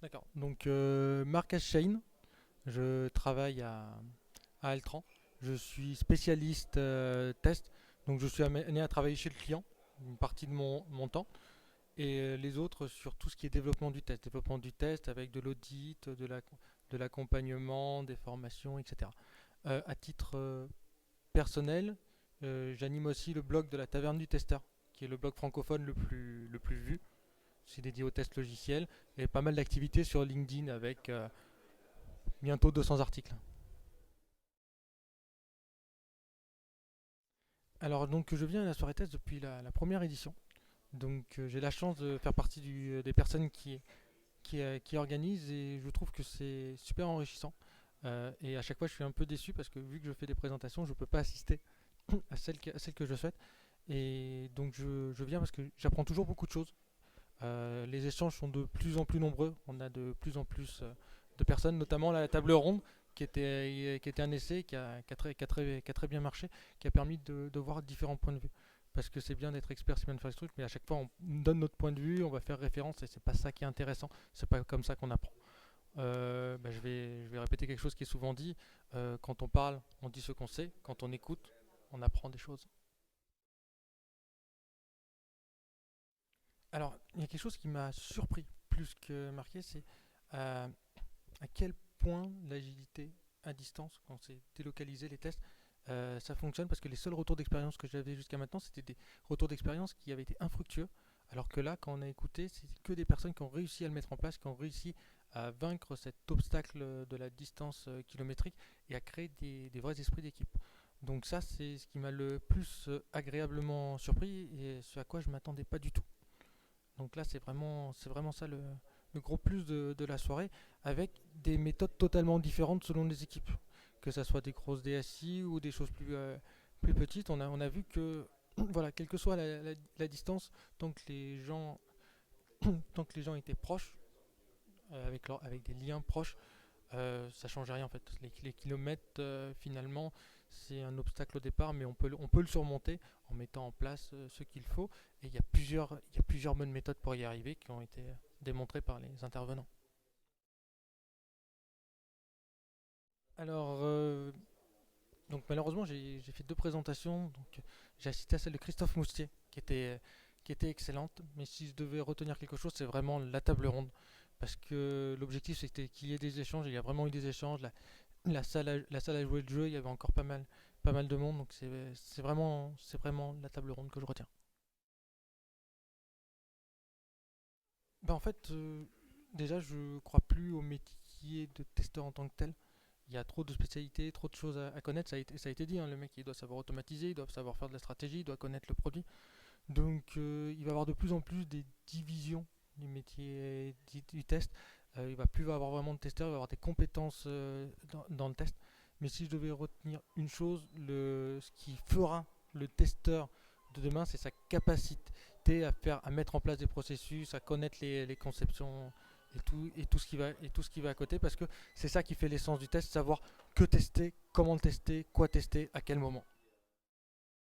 D'accord. Donc, Marc Shane, je travaille à Altran. Je suis spécialiste test, donc je suis amené à travailler chez le client une partie de mon temps et les autres sur tout ce qui est développement du test. Développement du test avec de l'audit, de l'accompagnement, des formations, etc. À titre personnel, j'anime aussi le blog de la Taverne du Testeur, qui est le blog francophone le plus vu. C'est dédié au test logiciel et pas mal d'activités sur LinkedIn avec bientôt 200 articles. Alors donc je viens à la soirée test depuis la première édition. Donc j'ai la chance de faire partie des personnes qui organisent et je trouve que c'est super enrichissant. Et à chaque fois je suis un peu déçu parce que vu que je fais des présentations, je ne peux pas assister à celle que je souhaite. Et donc je viens parce que j'apprends toujours beaucoup de choses. Les échanges sont de plus en plus nombreux. On a de plus en plus de personnes, notamment la table ronde qui était un essai qui a très bien marché, qui a permis de voir différents points de vue. Parce que c'est bien d'être expert, c'est bien de faire ce truc, mais à chaque fois on donne notre point de vue, on va faire référence et c'est pas ça qui est intéressant, c'est pas comme ça qu'on apprend. Je vais répéter quelque chose qui est souvent dit. Quand on parle, on dit ce qu'on sait. Quand on écoute, on apprend des choses. Alors, il y a quelque chose qui m'a surpris plus que marqué, c'est euh, à quel point l'agilité à distance, quand c'est délocalisé les tests, ça fonctionne parce que les seuls retours d'expérience que j'avais jusqu'à maintenant, c'était des retours d'expérience qui avaient été infructueux. Alors que là, quand on a écouté, c'est que des personnes qui ont réussi à le mettre en place, qui ont réussi à vaincre cet obstacle de la distance kilométrique et à créer des vrais esprits d'équipe. Donc ça, c'est ce qui m'a le plus agréablement surpris et ce à quoi je ne m'attendais pas du tout. Donc là, c'est vraiment ça le gros plus de la soirée, avec des méthodes totalement différentes selon les équipes. Que ce soit des grosses DSI ou des choses plus petites, on a vu que, voilà, quelle que soit la distance, tant que les gens, tant que les gens étaient proches, avec des liens proches, ça change rien en fait. Les kilomètres, finalement, c'est un obstacle au départ, mais on peut le surmonter en mettant en place ce qu'il faut. Et il y a plusieurs bonnes méthodes pour y arriver qui ont été démontrées par les intervenants. Alors, donc malheureusement, j'ai fait deux présentations. Donc, j'ai assisté à celle de Christophe Moustier, qui était excellente. Mais si je devais retenir quelque chose, c'est vraiment la table ronde. Parce que l'objectif, c'était qu'il y ait des échanges. Et il y a vraiment eu des échanges. La salle a joué le jeu. Il y avait encore pas mal de monde. Donc, c'est vraiment la table ronde que je retiens. Bah, en fait, déjà, je crois plus au métier de testeur en tant que tel. Il y a trop de spécialités, trop de choses à connaître. Ça a été dit, hein, le mec il doit savoir automatiser, il doit savoir faire de la stratégie, il doit connaître le produit. Donc il va y avoir de plus en plus des divisions du métier du test. Il va plus avoir vraiment de testeurs, il va avoir des compétences dans le test. Mais si je devais retenir une chose, ce qui fera le testeur de demain, c'est sa capacité à mettre en place des processus, à connaître les conceptions et tout ce qui va à côté, parce que c'est ça qui fait l'essence du test, savoir que tester, comment le tester, quoi tester, à quel moment.